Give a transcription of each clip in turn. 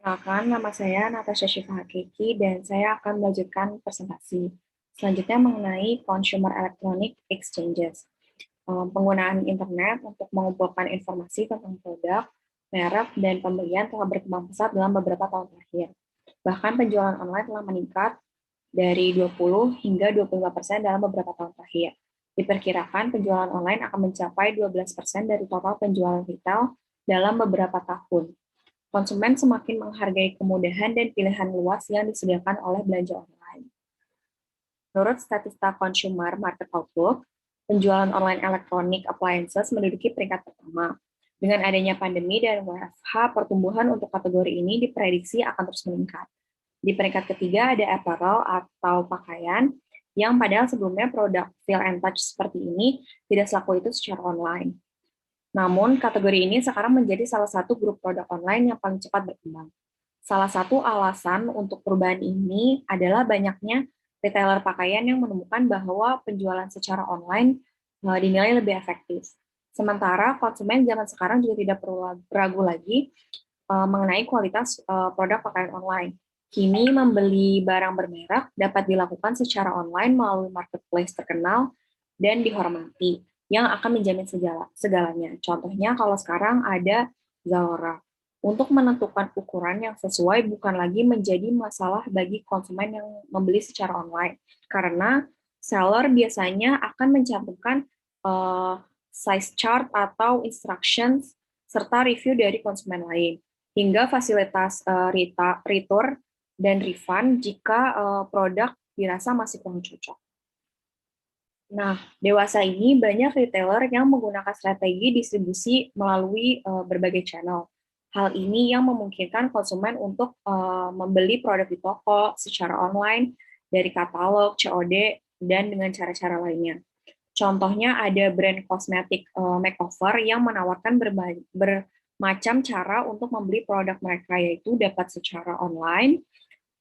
Perkenalkan, nama saya Natasha Syifa Hakiki dan saya akan melanjutkan presentasi. Selanjutnya mengenai Consumer Electronic Exchanges. Penggunaan internet untuk mengumpulkan informasi tentang produk, merek, dan pembelian telah berkembang pesat dalam beberapa tahun terakhir. Bahkan penjualan online telah meningkat dari 20 hingga 25% dalam beberapa tahun terakhir. Diperkirakan penjualan online akan mencapai 12% dari total penjualan retail dalam beberapa tahun. Konsumen semakin menghargai kemudahan dan pilihan luas yang disediakan oleh belanja online. Menurut Statista Consumer Market Outlook, penjualan online electronic appliances menduduki peringkat pertama. Dengan adanya pandemi dan WFH, pertumbuhan untuk kategori ini diprediksi akan terus meningkat. Di peringkat ketiga ada apparel atau pakaian, yang padahal sebelumnya produk feel and touch seperti ini tidak selaku itu secara online. Namun, kategori ini sekarang menjadi salah satu grup produk online yang paling cepat berkembang. Salah satu alasan untuk perubahan ini adalah banyaknya retailer pakaian yang menemukan bahwa penjualan secara online dinilai lebih efektif. Sementara konsumen zaman sekarang juga tidak perlu ragu lagi mengenai kualitas produk pakaian online. Kini membeli barang bermerek dapat dilakukan secara online melalui marketplace terkenal dan dihormati yang akan menjamin segalanya. Contohnya kalau sekarang ada Zalora. Untuk menentukan ukuran yang sesuai bukan lagi menjadi masalah bagi konsumen yang membeli secara online, karena seller biasanya akan mencantumkan size chart atau instructions serta review dari konsumen lain, hingga fasilitas return dan refund jika produk dirasa masih kurang cocok. Nah, dewasa ini banyak retailer yang menggunakan strategi distribusi melalui berbagai channel. Hal ini yang memungkinkan konsumen untuk membeli produk di toko secara online, dari katalog, COD, dan dengan cara-cara lainnya. Contohnya ada brand kosmetik makeover yang menawarkan bermacam cara untuk membeli produk mereka, yaitu dapat secara online,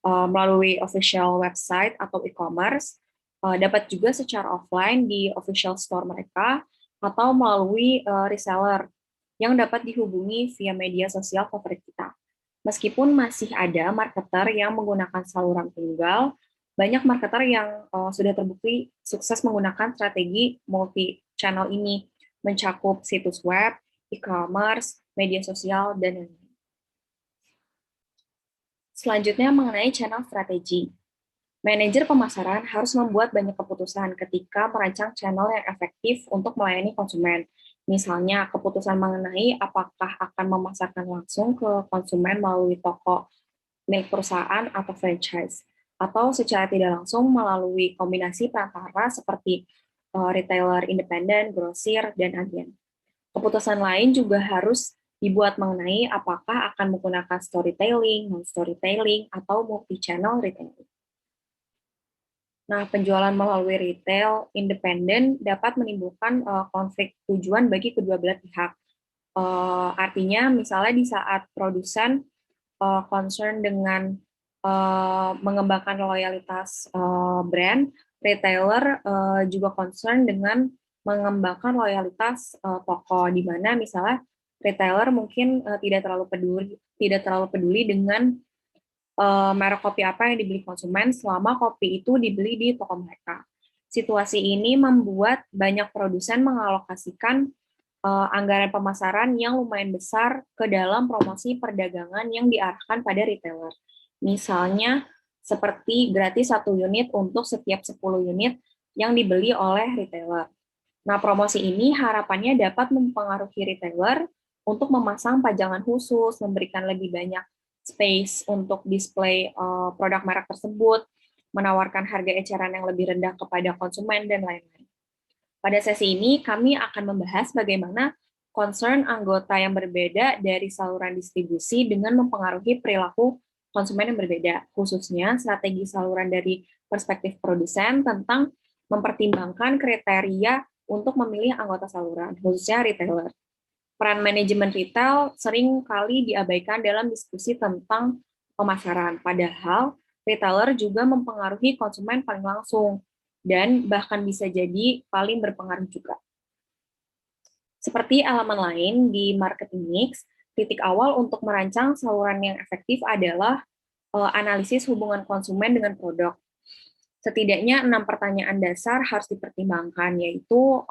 melalui official website atau e-commerce, dapat juga secara offline di official store mereka, atau melalui reseller yang dapat dihubungi via media sosial favorit kita. Meskipun masih ada marketer yang menggunakan saluran tunggal, banyak marketer yang sudah terbukti sukses menggunakan strategi multi-channel ini, mencakup situs web, e-commerce, media sosial, dan lain-lain. Selanjutnya mengenai channel strategi. Manajer pemasaran harus membuat banyak keputusan ketika merancang channel yang efektif untuk melayani konsumen. Misalnya, keputusan mengenai apakah akan memasarkan langsung ke konsumen melalui toko milik perusahaan atau franchise, atau secara tidak langsung melalui kombinasi perantara seperti retailer independen, grosir, dan agen. Keputusan lain juga harus dibuat mengenai apakah akan menggunakan storytelling, non-storytelling, atau multi-channel retailing. Nah, penjualan melalui retail independen dapat menimbulkan konflik tujuan bagi kedua belah pihak. Artinya, misalnya di saat produsen concern dengan mengembangkan loyalitas brand, retailer juga concern dengan mengembangkan loyalitas toko, di mana misalnya retailer mungkin tidak terlalu peduli dengan merek kopi apa yang dibeli konsumen selama kopi itu dibeli di toko mereka. Situasi ini membuat banyak produsen mengalokasikan anggaran pemasaran yang lumayan besar ke dalam promosi perdagangan yang diarahkan pada retailer. Misalnya seperti gratis 1 unit untuk setiap 10 unit yang dibeli oleh retailer. Nah, promosi ini harapannya dapat mempengaruhi retailer untuk memasang pajangan khusus, memberikan lebih banyak space untuk display produk merek tersebut, menawarkan harga eceran yang lebih rendah kepada konsumen, dan lain-lain. Pada sesi ini, kami akan membahas bagaimana concern anggota yang berbeda dari saluran distribusi dengan mempengaruhi perilaku konsumen yang berbeda, khususnya strategi saluran dari perspektif produsen tentang mempertimbangkan kriteria untuk memilih anggota saluran, khususnya retailer. Peran manajemen retail sering kali diabaikan dalam diskusi tentang pemasaran, padahal retailer juga mempengaruhi konsumen paling langsung, dan bahkan bisa jadi paling berpengaruh juga. Seperti elemen lain di marketing mix, Titik awal untuk merancang saluran yang efektif adalah analisis hubungan konsumen dengan produk. Setidaknya 6 pertanyaan dasar harus dipertimbangkan, yaitu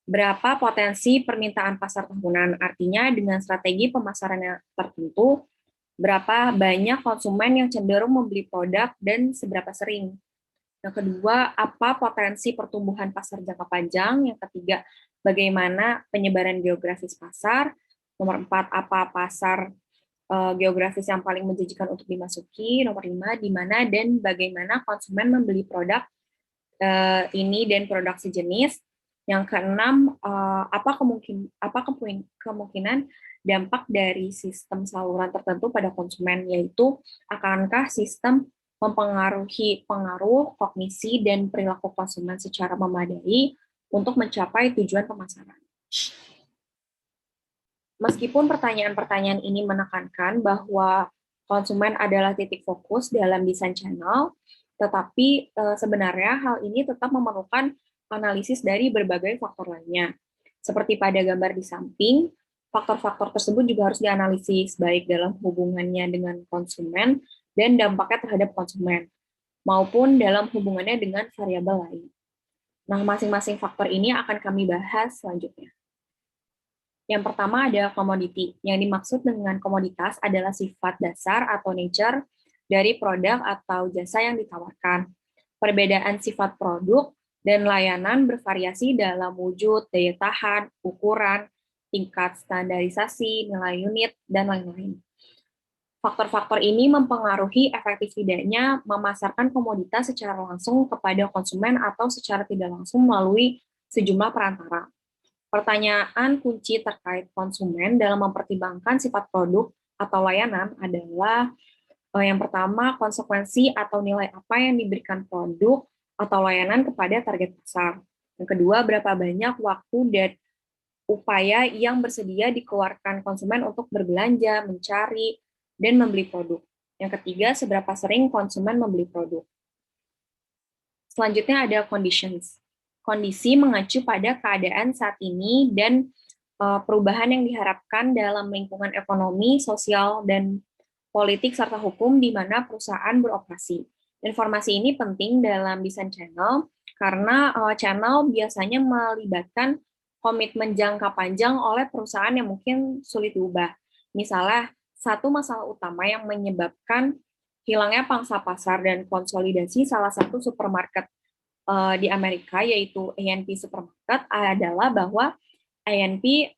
berapa potensi permintaan pasar tahunan, artinya dengan strategi pemasaran yang tertentu, berapa banyak konsumen yang cenderung membeli produk dan seberapa sering. Yang kedua, apa potensi pertumbuhan pasar jangka panjang? Yang ketiga, bagaimana penyebaran geografis pasar? Nomor 4, apa pasar geografis yang paling menjanjikan untuk dimasuki? Nomor 5, di mana dan bagaimana konsumen membeli produk ini dan produk sejenis? Yang keenam, apa kemungkinan dampak dari sistem saluran tertentu pada konsumen, yaitu akankah sistem mempengaruhi kognisi dan perilaku konsumen secara memadai untuk mencapai tujuan pemasaran. Meskipun pertanyaan-pertanyaan ini menekankan bahwa konsumen adalah titik fokus dalam desain channel, tetapi sebenarnya hal ini tetap memerlukan analisis dari berbagai faktor lainnya. Seperti pada gambar di samping, faktor-faktor tersebut juga harus dianalisis, baik dalam hubungannya dengan konsumen dan dampaknya terhadap konsumen, maupun dalam hubungannya dengan variabel lain. Nah, masing-masing faktor ini akan kami bahas selanjutnya. Yang pertama ada komoditi. Yang dimaksud dengan komoditas adalah sifat dasar atau nature dari produk atau jasa yang ditawarkan. Perbedaan sifat produk dan layanan bervariasi dalam wujud, daya tahan, ukuran, tingkat standarisasi, nilai unit, dan lain-lain. Faktor-faktor ini mempengaruhi efektif tidaknya memasarkan komoditas secara langsung kepada konsumen atau secara tidak langsung melalui sejumlah perantara. Pertanyaan kunci terkait konsumen dalam mempertimbangkan sifat produk atau layanan adalah yang pertama, konsekuensi atau nilai apa yang diberikan produk atau layanan kepada target pasar. Yang kedua, berapa banyak waktu dan upaya yang bersedia dikeluarkan konsumen untuk berbelanja, mencari, dan membeli produk. Yang ketiga, seberapa sering konsumen membeli produk. Selanjutnya ada conditions. Kondisi mengacu pada keadaan saat ini dan perubahan yang diharapkan dalam lingkungan ekonomi, sosial, dan politik serta hukum di mana perusahaan beroperasi. Informasi ini penting dalam desain channel karena channel biasanya melibatkan komitmen jangka panjang oleh perusahaan yang mungkin sulit diubah. Misalnya, satu masalah utama yang menyebabkan hilangnya pangsa pasar dan konsolidasi salah satu supermarket di Amerika, yaitu A&P Supermarket, adalah bahwa A&P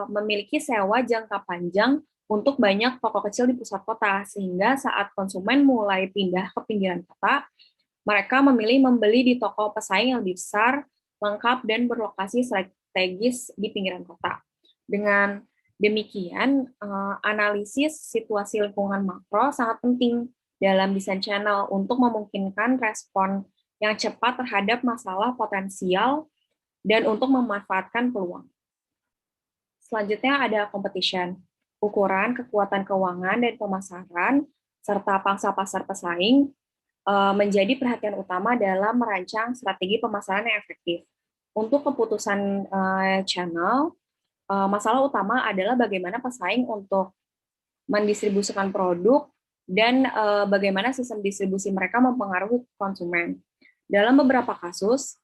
memiliki sewa jangka panjang untuk banyak toko kecil di pusat kota, sehingga saat konsumen mulai pindah ke pinggiran kota, mereka memilih membeli di toko pesaing yang lebih besar, lengkap, dan berlokasi strategis di pinggiran kota. Dengan demikian, analisis situasi lingkungan makro sangat penting dalam desain channel untuk memungkinkan respon yang cepat terhadap masalah potensial dan untuk memanfaatkan peluang. Selanjutnya ada competition, ukuran kekuatan keuangan dan pemasaran, serta pangsa pasar pesaing menjadi perhatian utama dalam merancang strategi pemasaran yang efektif. Untuk keputusan channel, masalah utama adalah bagaimana pesaing untuk mendistribusikan produk dan bagaimana sistem distribusi mereka mempengaruhi konsumen. Dalam beberapa kasus,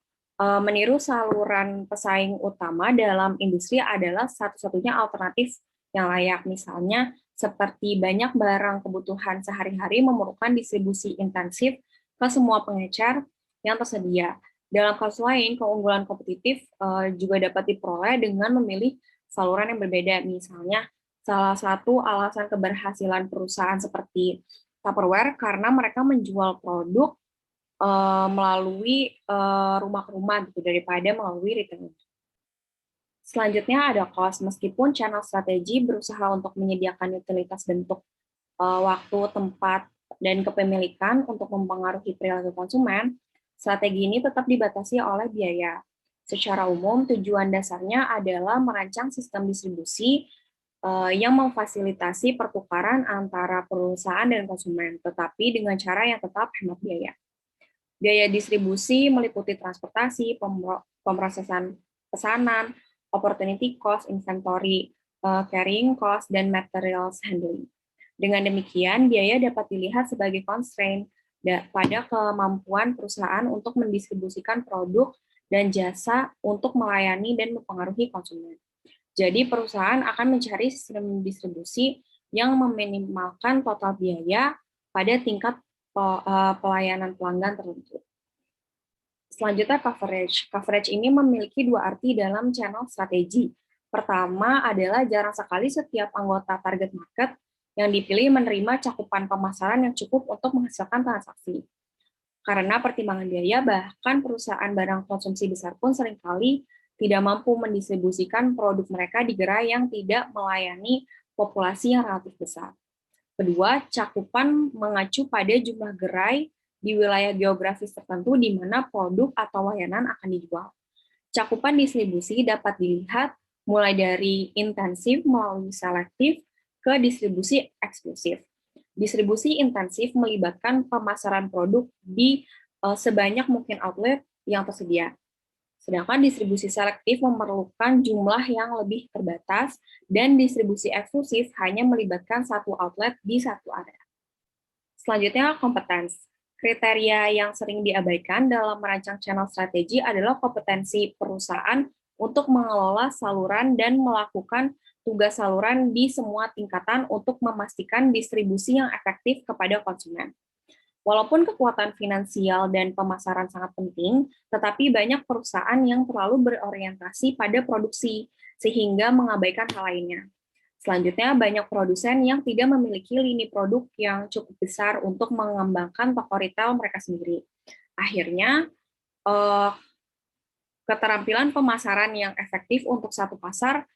meniru saluran pesaing utama dalam industri adalah satu-satunya alternatif yang layak. Misalnya, seperti banyak barang kebutuhan sehari-hari memerlukan distribusi intensif ke semua pengecer yang tersedia. Dalam kasus lain, keunggulan kompetitif juga dapat diperoleh dengan memilih saluran yang berbeda. Misalnya, salah satu alasan keberhasilan perusahaan seperti Tupperware karena mereka menjual produk melalui rumah ke rumah gitu daripada melalui retail. Selanjutnya ada cost. Meskipun channel strategi berusaha untuk menyediakan utilitas bentuk waktu, tempat, dan kepemilikan untuk mempengaruhi perilaku konsumen, strategi ini tetap dibatasi oleh biaya. Secara umum, tujuan dasarnya adalah merancang sistem distribusi yang memfasilitasi pertukaran antara perusahaan dan konsumen, tetapi dengan cara yang tetap hemat biaya. Biaya distribusi meliputi transportasi, pemrosesan pesanan, opportunity cost, inventory, carrying cost, dan materials handling. Dengan demikian, biaya dapat dilihat sebagai constraint pada kemampuan perusahaan untuk mendistribusikan produk dan jasa untuk melayani dan mempengaruhi konsumen. Jadi perusahaan akan mencari sistem distribusi yang meminimalkan total biaya pada tingkat pelayanan pelanggan tertentu. Selanjutnya coverage. Coverage ini memiliki dua arti dalam channel strategi. Pertama adalah jarang sekali setiap anggota target market yang dipilih menerima cakupan pemasaran yang cukup untuk menghasilkan transaksi. Karena pertimbangan biaya, bahkan perusahaan barang konsumsi besar pun seringkali tidak mampu mendistribusikan produk mereka di gerai yang tidak melayani populasi yang relatif besar. Kedua, cakupan mengacu pada jumlah gerai di wilayah geografis tertentu di mana produk atau layanan akan dijual. Cakupan distribusi dapat dilihat mulai dari intensif melalui selektif ke distribusi eksklusif. Distribusi intensif melibatkan pemasaran produk di sebanyak mungkin outlet yang tersedia. Sedangkan distribusi selektif memerlukan jumlah yang lebih terbatas, dan distribusi eksklusif hanya melibatkan satu outlet di satu area. Selanjutnya, kompetensi. Kriteria yang sering diabaikan dalam merancang channel strategi adalah kompetensi perusahaan untuk mengelola saluran dan melakukan tugas saluran di semua tingkatan untuk memastikan distribusi yang efektif kepada konsumen. Walaupun kekuatan finansial dan pemasaran sangat penting, tetapi banyak perusahaan yang terlalu berorientasi pada produksi, sehingga mengabaikan hal lainnya. Selanjutnya, banyak produsen yang tidak memiliki lini produk yang cukup besar untuk mengembangkan toko retail mereka sendiri. Akhirnya, keterampilan pemasaran yang efektif untuk satu pasar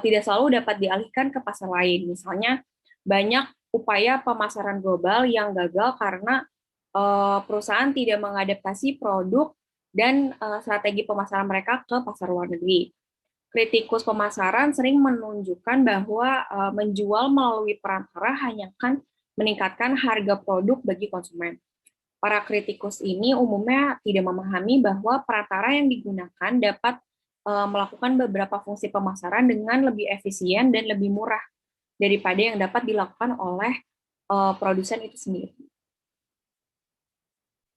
tidak selalu dapat dialihkan ke pasar lain. Misalnya, banyak upaya pemasaran global yang gagal karena perusahaan tidak mengadaptasi produk dan strategi pemasaran mereka ke pasar luar negeri. Kritikus pemasaran sering menunjukkan bahwa menjual melalui perantara hanya akan meningkatkan harga produk bagi konsumen. Para kritikus ini umumnya tidak memahami bahwa perantara yang digunakan dapat melakukan beberapa fungsi pemasaran dengan lebih efisien dan lebih murah daripada yang dapat dilakukan oleh produsen itu sendiri.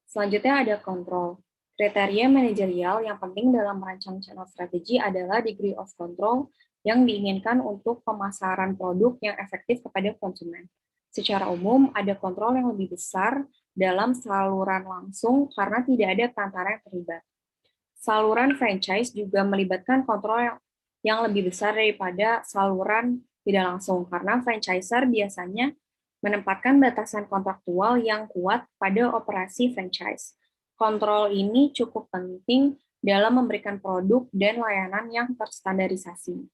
Selanjutnya ada kontrol. Kriteria manajerial yang penting dalam merancang channel strategi adalah degree of control yang diinginkan untuk pemasaran produk yang efektif kepada konsumen. Secara umum, ada kontrol yang lebih besar dalam saluran langsung karena tidak ada perantara yang terlibat. Saluran franchise juga melibatkan kontrol yang lebih besar daripada saluran tidak langsung, karena franchiser biasanya menempatkan batasan kontraktual yang kuat pada operasi franchise. Kontrol ini cukup penting dalam memberikan produk dan layanan yang terstandarisasi.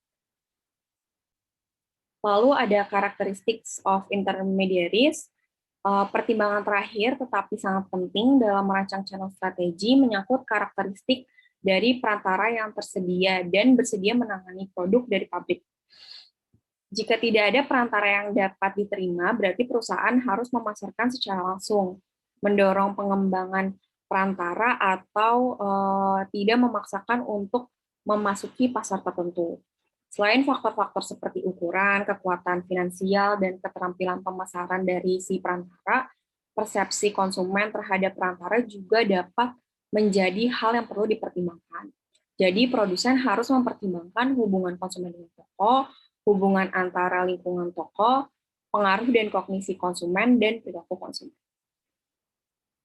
Lalu ada characteristics of intermediaries. Pertimbangan terakhir tetapi sangat penting dalam merancang channel strategi menyangkut karakteristik dari perantara yang tersedia dan bersedia menangani produk dari pabrik. Jika tidak ada perantara yang dapat diterima, berarti perusahaan harus memasarkan secara langsung, mendorong pengembangan perantara atau tidak memaksakan untuk memasuki pasar tertentu. Selain faktor-faktor seperti ukuran, kekuatan finansial, dan keterampilan pemasaran dari si perantara, persepsi konsumen terhadap perantara juga dapat menjadi hal yang perlu dipertimbangkan. Jadi, produsen harus mempertimbangkan hubungan konsumen dengan toko, hubungan antara lingkungan toko, pengaruh dan kognisi konsumen, dan perilaku konsumen.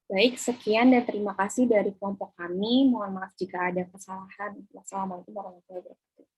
Baik, sekian dan terima kasih dari kelompok kami. Mohon maaf jika ada kesalahan. Wassalamualaikum warahmatullahi wabarakatuh.